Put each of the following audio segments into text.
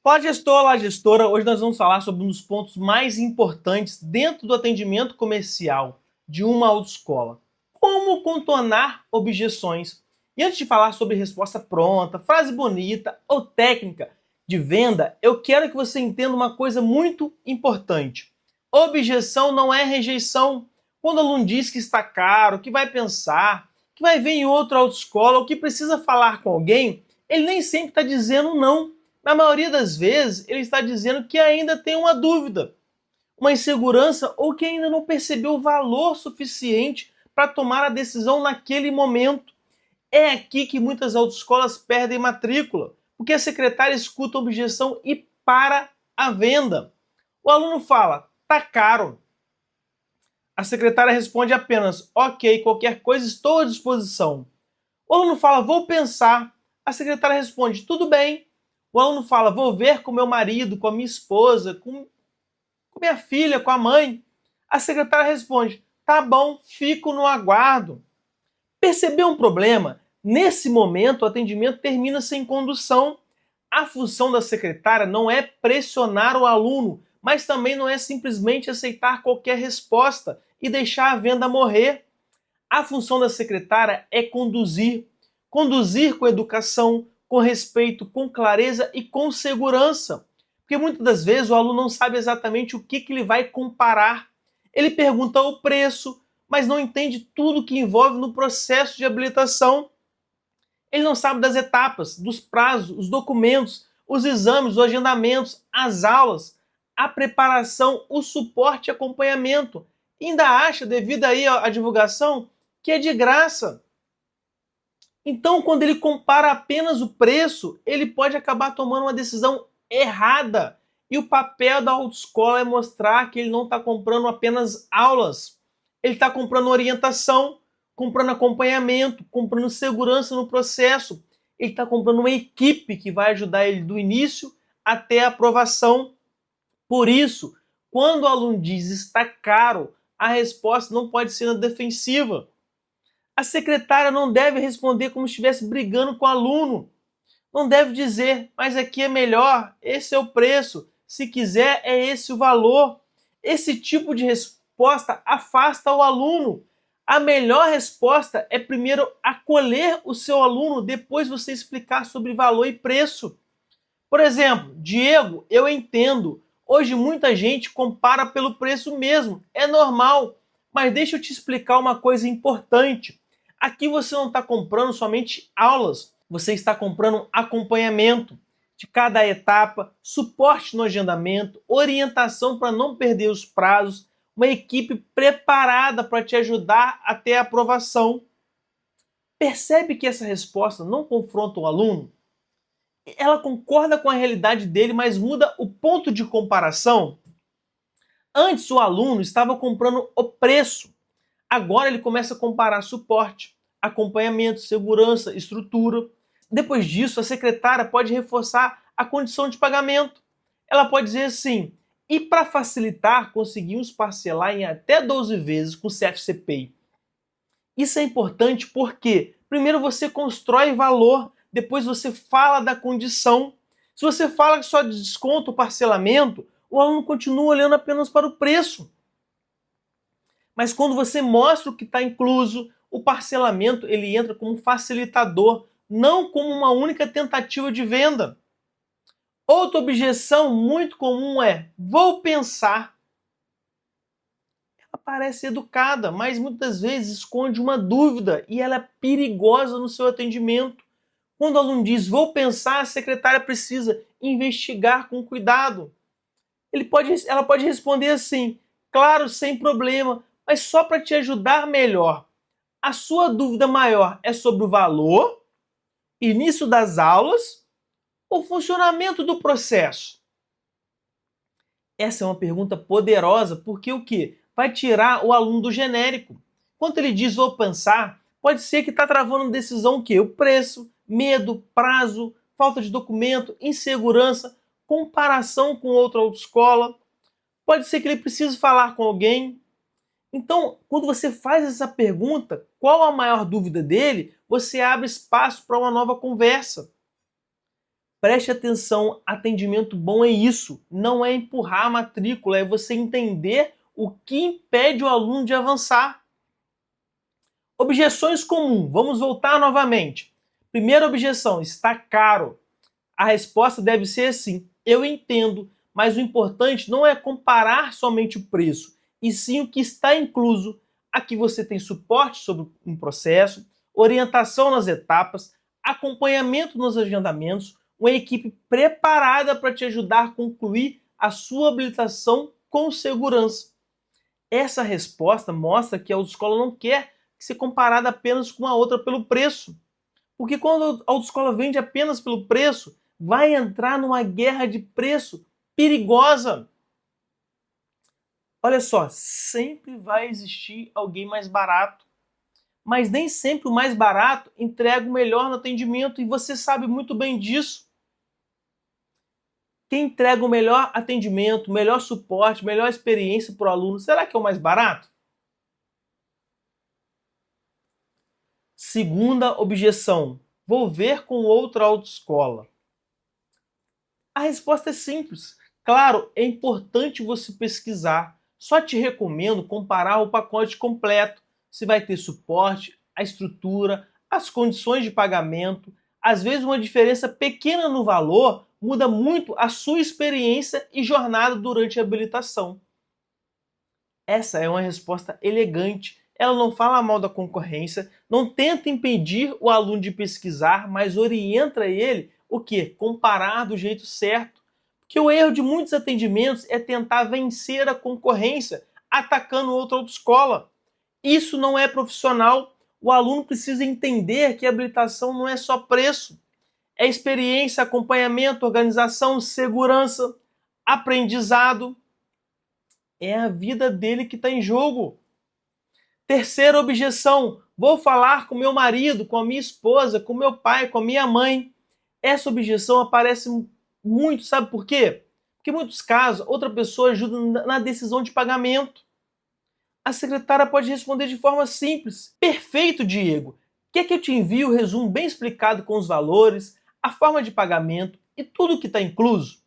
Olá, gestor, olá, gestora. Hoje nós vamos falar sobre um dos pontos mais importantes dentro do atendimento comercial de uma autoescola. Como contornar objeções. E antes de falar sobre resposta pronta, frase bonita ou técnica de venda, eu quero que você entenda uma coisa muito importante. Objeção não é rejeição. Quando o aluno diz que está caro, que vai pensar, que vai ver em outra autoescola ou que precisa falar com alguém, ele nem sempre está dizendo não. Na maioria das vezes, ele está dizendo que ainda tem uma dúvida, uma insegurança ou que ainda não percebeu o valor suficiente para tomar a decisão naquele momento. É aqui que muitas autoescolas perdem matrícula, porque a secretária escuta a objeção e para a venda. O aluno fala, tá caro. A secretária responde apenas, ok, qualquer coisa estou à disposição. O aluno fala, vou pensar. A secretária responde, tudo bem. O aluno fala, vou ver com meu marido, com a minha esposa, com minha filha, com a mãe. A secretária responde, tá bom, fico no aguardo. Percebeu um problema? Nesse momento, o atendimento termina sem condução. A função da secretária não é pressionar o aluno, mas também não é simplesmente aceitar qualquer resposta e deixar a venda morrer. A função da secretária é conduzir. Conduzir com educação, com respeito, com clareza e com segurança. Porque muitas das vezes o aluno não sabe exatamente o que ele vai comparar. Ele pergunta o preço, mas não entende tudo que envolve no processo de habilitação. Ele não sabe das etapas, dos prazos, os documentos, os exames, os agendamentos, as aulas, a preparação, o suporte e acompanhamento. E ainda acha, devido aí à divulgação, que é de graça. Então, quando ele compara apenas o preço, ele pode acabar tomando uma decisão errada. E o papel da autoescola é mostrar que ele não está comprando apenas aulas. Ele está comprando orientação, comprando acompanhamento, comprando segurança no processo. Ele está comprando uma equipe que vai ajudar ele do início até a aprovação. Por isso, quando o aluno diz está caro, a resposta não pode ser na defensiva. A secretária não deve responder como se estivesse brigando com o aluno. Não deve dizer, mas aqui é melhor, esse é o preço, se quiser é esse o valor. Esse tipo de resposta afasta o aluno. A melhor resposta é primeiro acolher o seu aluno, depois você explicar sobre valor e preço. Por exemplo, Diego, eu entendo. Hoje muita gente compara pelo preço mesmo, é normal. Mas deixa eu te explicar uma coisa importante. Aqui você não está comprando somente aulas, você está comprando acompanhamento de cada etapa, suporte no agendamento, orientação para não perder os prazos, uma equipe preparada para te ajudar até a aprovação. Percebe que essa resposta não confronta o aluno? Ela concorda com a realidade dele, mas muda o ponto de comparação? Antes o aluno estava comprando o preço. Agora ele começa a comparar suporte, acompanhamento, segurança, estrutura. Depois disso, a secretária pode reforçar a condição de pagamento. Ela pode dizer assim, e para facilitar, conseguimos parcelar em até 12 vezes com CFC Pay. Isso é importante porque, primeiro você constrói valor, depois você fala da condição. Se você fala que só desconta o parcelamento, o aluno continua olhando apenas para o preço. Mas quando você mostra o que está incluso, o parcelamento ele entra como facilitador, não como uma única tentativa de venda. Outra objeção muito comum é, vou pensar. Ela parece educada, mas muitas vezes esconde uma dúvida e ela é perigosa no seu atendimento. Quando o aluno diz, vou pensar, a secretária precisa investigar com cuidado. Ela pode responder assim, claro, sem problema, mas só para te ajudar melhor. A sua dúvida maior é sobre o valor, início das aulas ou funcionamento do processo? Essa é uma pergunta poderosa, porque o quê? Vai tirar o aluno do genérico. Quando ele diz vou pensar, pode ser que está travando decisão o quê? O preço, medo, prazo, falta de documento, insegurança, comparação com outra autoescola. Pode ser que ele precise falar com alguém. Então, quando você faz essa pergunta, qual a maior dúvida dele, você abre espaço para uma nova conversa. Preste atenção, atendimento bom é isso, não é empurrar a matrícula, é você entender o que impede o aluno de avançar. Objeções comuns, vamos voltar novamente. Primeira objeção, está caro. A resposta deve ser assim, eu entendo, mas o importante não é comparar somente o preço, e sim o que está incluso. Aqui você tem suporte sobre um processo, orientação nas etapas, acompanhamento nos agendamentos, uma equipe preparada para te ajudar a concluir a sua habilitação com segurança. Essa resposta mostra que a autoescola não quer ser comparada apenas com a outra pelo preço. Porque quando a autoescola vende apenas pelo preço, vai entrar numa guerra de preço perigosa. Olha só, sempre vai existir alguém mais barato. Mas nem sempre o mais barato entrega o melhor no atendimento e você sabe muito bem disso. Quem entrega o melhor atendimento, melhor suporte, melhor experiência para o aluno, será que é o mais barato? Segunda objeção, vou ver com outra autoescola. A resposta é simples. Claro, é importante você pesquisar. Só te recomendo comparar o pacote completo. Se vai ter suporte, a estrutura, as condições de pagamento. Às vezes uma diferença pequena no valor muda muito a sua experiência e jornada durante a habilitação. Essa é uma resposta elegante. Ela não fala mal da concorrência, não tenta impedir o aluno de pesquisar, mas orienta ele o quê? Comparar do jeito certo. Porque o erro de muitos atendimentos é tentar vencer a concorrência atacando outra autoescola. Isso não é profissional. O aluno precisa entender que a habilitação não é só preço. É experiência, acompanhamento, organização, segurança, aprendizado. É a vida dele que está em jogo. Terceira objeção, vou falar com meu marido, com a minha esposa, com meu pai, com a minha mãe. Essa objeção aparece muito, sabe por quê? Porque em muitos casos, outra pessoa ajuda na decisão de pagamento. A secretária pode responder de forma simples. Perfeito, Diego. Quer que eu te envie o resumo bem explicado com os valores, a forma de pagamento e tudo que está incluso?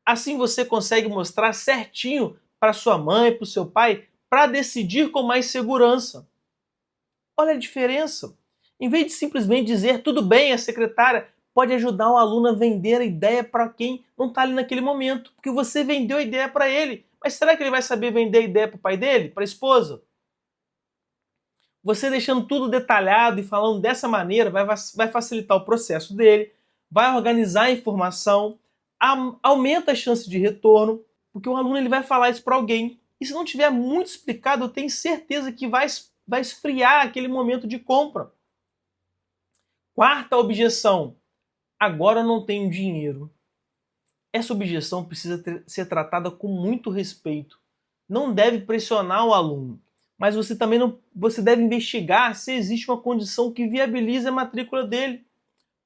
Assim você consegue mostrar certinho para sua mãe, para o seu pai, para decidir com mais segurança. Olha a diferença. Em vez de simplesmente dizer tudo bem, a secretária pode ajudar o aluno a vender a ideia para quem não está ali naquele momento, porque você vendeu a ideia para ele. Mas será que ele vai saber vender a ideia para o pai dele, para a esposa? Você deixando tudo detalhado e falando dessa maneira vai facilitar o processo dele, vai organizar a informação, aumenta a chance de retorno, porque o aluno ele vai falar isso para alguém. E se não tiver muito explicado, eu tenho certeza que vai esfriar aquele momento de compra. Quarta objeção, agora eu não tenho dinheiro. Essa objeção precisa ser tratada com muito respeito. Não deve pressionar o aluno, mas você também você deve investigar se existe uma condição que viabilize a matrícula dele.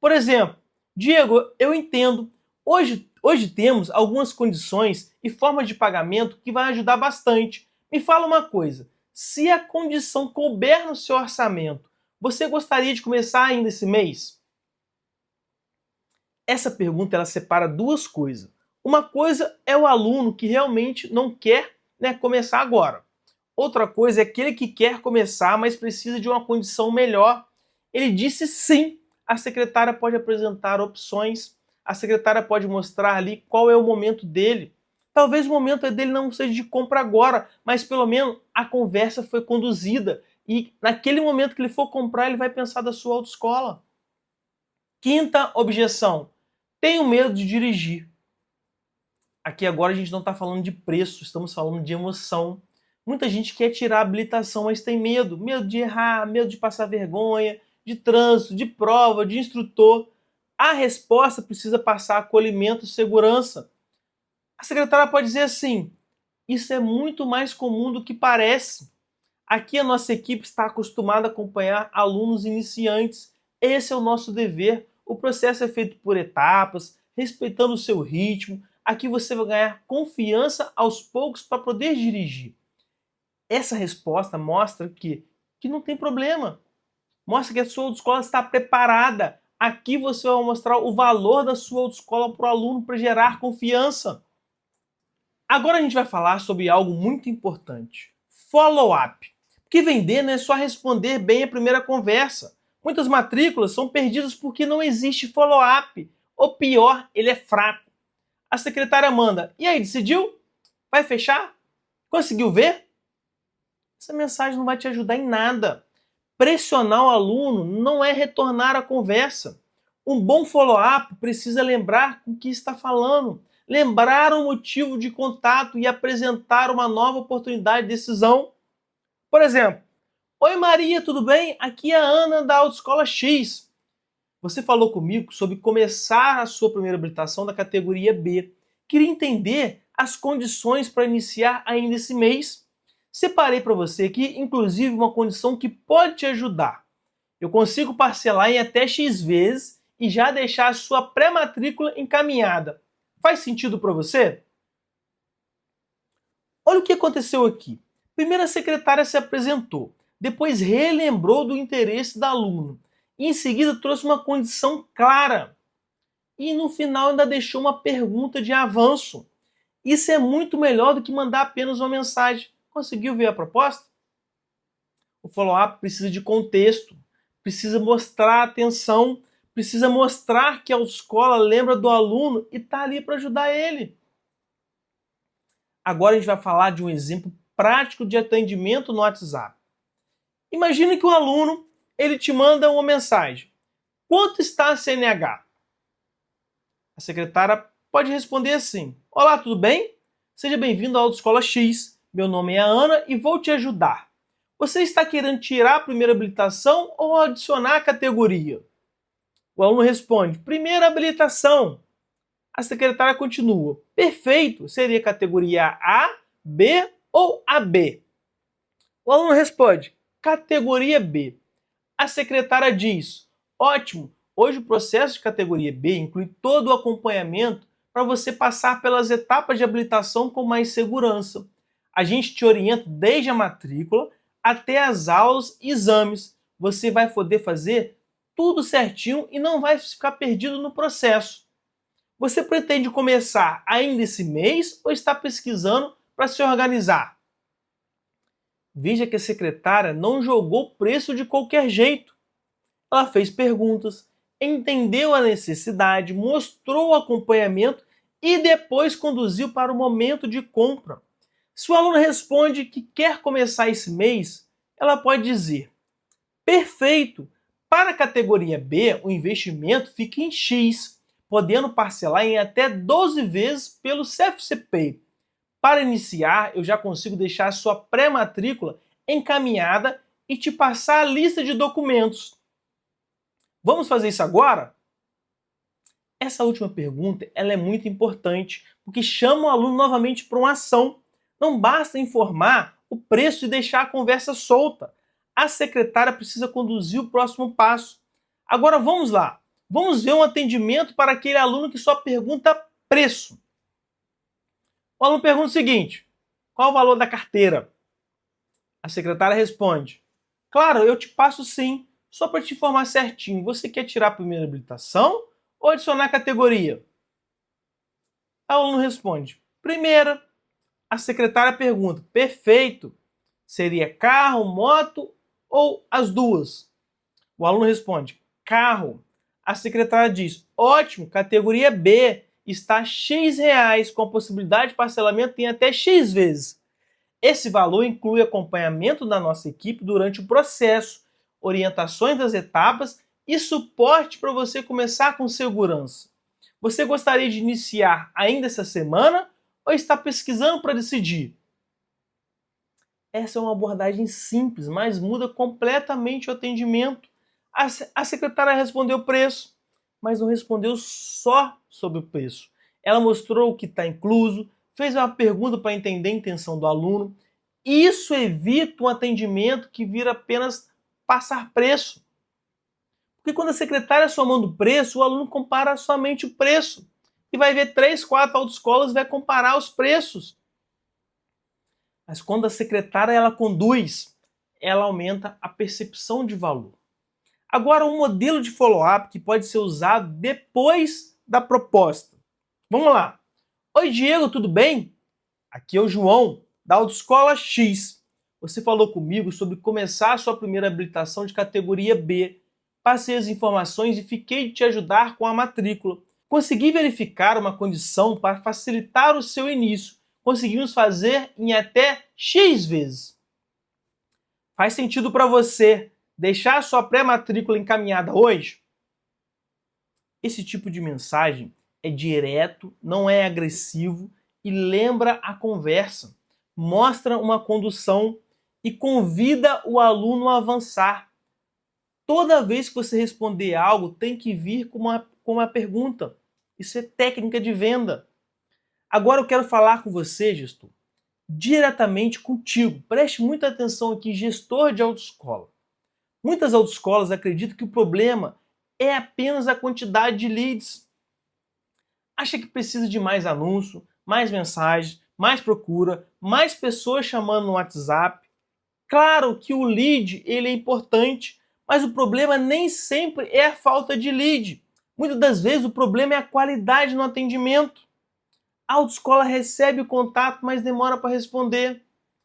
Por exemplo, Diego, eu entendo, hoje temos algumas condições e formas de pagamento que vai ajudar bastante. Me fala uma coisa, se a condição couber no seu orçamento, você gostaria de começar ainda esse mês? Essa pergunta ela separa duas coisas. Uma coisa é o aluno que realmente não quer, começar agora. Outra coisa é aquele que quer começar, mas precisa de uma condição melhor. Ele disse sim. A secretária pode apresentar opções, a secretária pode mostrar ali qual é o momento dele. Talvez o momento dele não seja de compra agora, mas pelo menos a conversa foi conduzida e naquele momento que ele for comprar, ele vai pensar da sua autoescola. Quinta objeção, tenho medo de dirigir. Aqui agora a gente não está falando de preço, estamos falando de emoção. Muita gente quer tirar a habilitação, mas tem medo. Medo de errar, medo de passar vergonha, de trânsito, de prova, de instrutor. A resposta precisa passar acolhimento e segurança. A secretária pode dizer assim, isso é muito mais comum do que parece. Aqui a nossa equipe está acostumada a acompanhar alunos iniciantes. Esse é o nosso dever. O processo é feito por etapas, respeitando o seu ritmo. Aqui você vai ganhar confiança aos poucos para poder dirigir. Essa resposta mostra que não tem problema. Mostra que a sua autoescola está preparada. Aqui você vai mostrar o valor da sua autoescola para o aluno para gerar confiança. Agora a gente vai falar sobre algo muito importante: follow-up. Porque vender não é só responder bem a primeira conversa. Muitas matrículas são perdidas porque não existe follow-up. Ou pior, ele é fraco. A secretária manda: e aí, decidiu? Vai fechar? Conseguiu ver? Essa mensagem não vai te ajudar em nada. Pressionar o aluno não é retornar a conversa. Um bom follow-up precisa lembrar com o que está falando, lembrar o motivo de contato e apresentar uma nova oportunidade de decisão. Por exemplo: oi Maria, tudo bem? Aqui é a Ana da Autoescola X. Você falou comigo sobre começar a sua primeira habilitação da categoria B. Queria entender as condições para iniciar ainda esse mês. Separei para você aqui, inclusive, uma condição que pode te ajudar. Eu consigo parcelar em até X vezes e já deixar a sua pré-matrícula encaminhada. Faz sentido para você? Olha o que aconteceu aqui. Primeiro a secretária se apresentou, depois relembrou do interesse da aluna e em seguida trouxe uma condição clara. E no final ainda deixou uma pergunta de avanço. Isso é muito melhor do que mandar apenas uma mensagem. Conseguiu ver a proposta? O follow-up precisa de contexto, precisa mostrar atenção, precisa mostrar que a autoescola lembra do aluno e está ali para ajudar ele. Agora a gente vai falar de um exemplo prático de atendimento no WhatsApp. Imagine que o aluno ele te manda uma mensagem: quanto está a CNH? A secretária pode responder assim: olá, tudo bem? Seja bem-vindo à Autoescola X. Meu nome é Ana e vou te ajudar. Você está querendo tirar a primeira habilitação ou adicionar a categoria? O aluno responde: primeira habilitação. A secretária continua: perfeito, seria categoria A, B ou AB? O aluno responde: categoria B. A secretária diz: ótimo, hoje o processo de categoria B inclui todo o acompanhamento para você passar pelas etapas de habilitação com mais segurança. A gente te orienta desde a matrícula até as aulas e exames. Você vai poder fazer tudo certinho e não vai ficar perdido no processo. Você pretende começar ainda esse mês ou está pesquisando para se organizar? Veja que a secretária não jogou preço de qualquer jeito. Ela fez perguntas, entendeu a necessidade, mostrou o acompanhamento e depois conduziu para o momento de compra. Se o aluno responde que quer começar esse mês, ela pode dizer: perfeito, para a categoria B o investimento fica em X, podendo parcelar em até 12 vezes pelo CFC Pay. Para iniciar, eu já consigo deixar a sua pré-matrícula encaminhada e te passar a lista de documentos. Vamos fazer isso agora? Essa última pergunta ela é muito importante, porque chama o aluno novamente para uma ação. Não basta informar o preço e deixar a conversa solta. A secretária precisa conduzir o próximo passo. Agora vamos lá. Vamos ver um atendimento para aquele aluno que só pergunta preço. O aluno pergunta o seguinte: qual o valor da carteira? A secretária responde: claro, eu te passo sim. Só para te informar certinho, você quer tirar a primeira habilitação ou adicionar a categoria? O aluno responde: primeira. A secretária pergunta: perfeito. Seria carro, moto ou as duas? O aluno responde: carro. A secretária diz: ótimo, categoria B. Está X reais, com a possibilidade de parcelamento em até X vezes. Esse valor inclui acompanhamento da nossa equipe durante o processo, orientações das etapas e suporte para você começar com segurança. Você gostaria de iniciar ainda essa semana ou está pesquisando para decidir? Essa é uma abordagem simples, mas muda completamente o atendimento. A secretária respondeu o preço, mas não respondeu só sobre o preço. Ela mostrou o que está incluso, fez uma pergunta para entender a intenção do aluno. Isso evita um atendimento que vira apenas passar preço. Porque quando a secretária só manda o preço, o aluno compara somente o preço. E vai ver 3, 4 autoescolas e vai comparar os preços. Mas quando a secretária ela conduz, ela aumenta a percepção de valor. Agora, um modelo de follow-up que pode ser usado depois da proposta. Vamos lá. Oi, Diego, tudo bem? Aqui é o João, da Autoescola X. Você falou comigo sobre começar a sua primeira habilitação de categoria B. Passei as informações e fiquei de te ajudar com a matrícula. Consegui verificar uma condição para facilitar o seu início. Conseguimos fazer em até X vezes. Faz sentido para você deixar a sua pré-matrícula encaminhada hoje? Esse tipo de mensagem é direto, não é agressivo e lembra a conversa, mostra uma condução e convida o aluno a avançar. Toda vez que você responder algo, tem que vir com uma pergunta. Isso é técnica de venda. Agora eu quero falar com você, gestor, diretamente contigo. Preste muita atenção aqui, gestor de autoescola. Muitas autoescolas acreditam que o problema é apenas a quantidade de leads. Acha que precisa de mais anúncio, mais mensagens, mais procura, mais pessoas chamando no WhatsApp. Claro que o lead ele é importante, mas o problema nem sempre é a falta de lead. Muitas das vezes o problema é a qualidade no atendimento. A autoescola recebe o contato, mas demora para responder.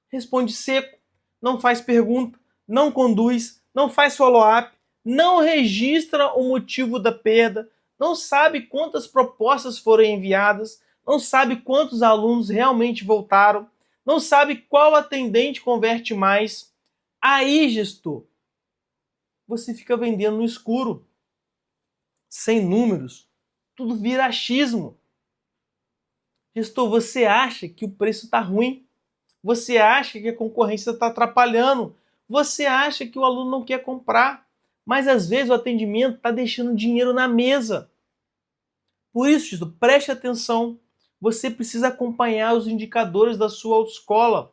Responde seco, não faz pergunta, não conduz, não faz follow-up, não registra o motivo da perda, não sabe quantas propostas foram enviadas, não sabe quantos alunos realmente voltaram, não sabe qual atendente converte mais. Aí, gestor, você fica vendendo no escuro, sem números, tudo vira achismo. Gestor, você acha que o preço está ruim? Você acha que a concorrência está atrapalhando? Você acha que o aluno não quer comprar? Mas às vezes o atendimento está deixando dinheiro na mesa. Por isso, gestor, preste atenção. Você precisa acompanhar os indicadores da sua autoescola.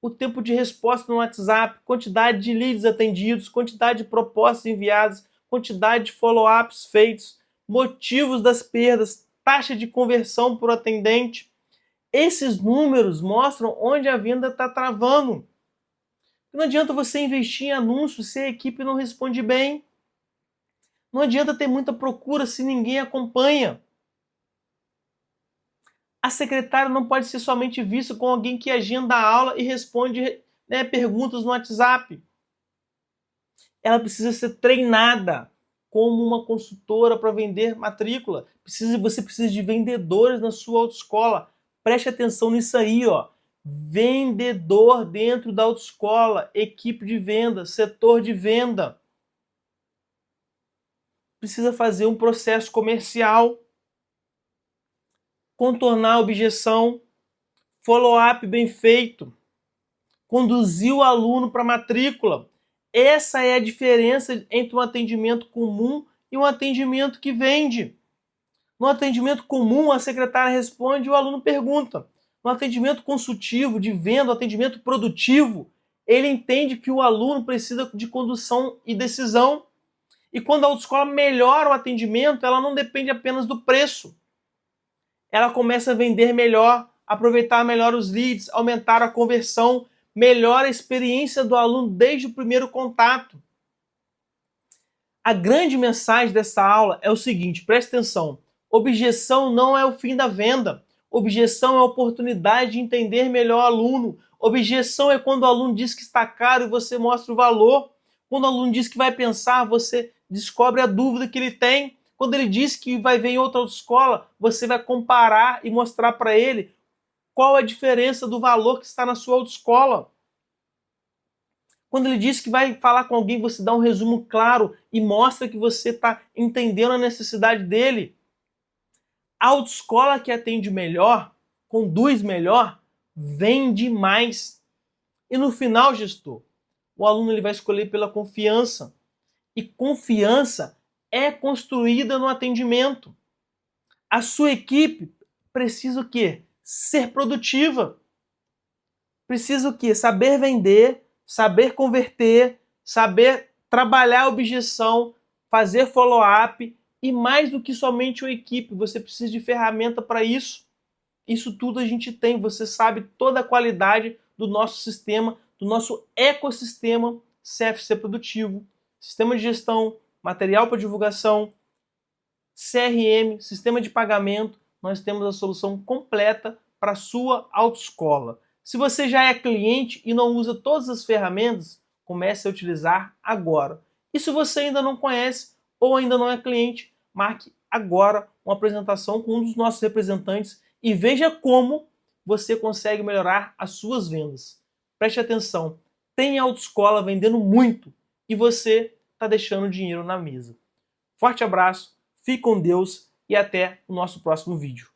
O tempo de resposta no WhatsApp, quantidade de leads atendidos, quantidade de propostas enviadas, quantidade de follow-ups feitos, motivos das perdas, taxa de conversão por atendente. Esses números mostram onde a venda está travando. Não adianta você investir em anúncios se a equipe não responde bem. Não adianta ter muita procura se ninguém acompanha. A secretária não pode ser somente vista com alguém que agenda a aula e responde perguntas no WhatsApp. Ela precisa ser treinada como uma consultora para vender matrícula. Você precisa de vendedores na sua autoescola. Preste atenção nisso aí, ó. Vendedor dentro da autoescola, equipe de venda, setor de venda. Precisa fazer um processo comercial, contornar a objeção, follow-up bem feito, conduzir o aluno para a matrícula. Essa é a diferença entre um atendimento comum e um atendimento que vende. No atendimento comum, a secretária responde e o aluno pergunta. No atendimento consultivo, de venda, atendimento produtivo, ele entende que o aluno precisa de condução e decisão. E quando a autoescola melhora o atendimento, ela não depende apenas do preço. Ela começa a vender melhor, aproveitar melhor os leads, aumentar a conversão, melhora a experiência do aluno desde o primeiro contato. A grande mensagem dessa aula é o seguinte, preste atenção. Objeção não é o fim da venda. Objeção é a oportunidade de entender melhor o aluno. Objeção é quando o aluno diz que está caro e você mostra o valor. Quando o aluno diz que vai pensar, você descobre a dúvida que ele tem. Quando ele diz que vai ver em outra autoescola, você vai comparar e mostrar para ele qual a diferença do valor que está na sua autoescola. Quando ele diz que vai falar com alguém, você dá um resumo claro e mostra que você está entendendo a necessidade dele. A autoescola que atende melhor, conduz melhor, vende mais. E no final, gestor, o aluno ele vai escolher pela confiança. E confiança é construída no atendimento. A sua equipe precisa o quê? Ser produtiva. Precisa o quê? Saber vender, saber converter, saber trabalhar a objeção, fazer follow-up e mais do que somente uma equipe, você precisa de ferramenta para isso. Isso tudo a gente tem, você sabe toda a qualidade do nosso sistema, do nosso ecossistema CFC produtivo, sistema de gestão, material para divulgação, CRM, sistema de pagamento, nós temos a solução completa para a sua autoescola. Se você já é cliente e não usa todas as ferramentas, comece a utilizar agora. E se você ainda não conhece ou ainda não é cliente, marque agora uma apresentação com um dos nossos representantes e veja como você consegue melhorar as suas vendas. Preste atenção, tem autoescola vendendo muito e você está deixando dinheiro na mesa. Forte abraço, fique com Deus e até o nosso próximo vídeo.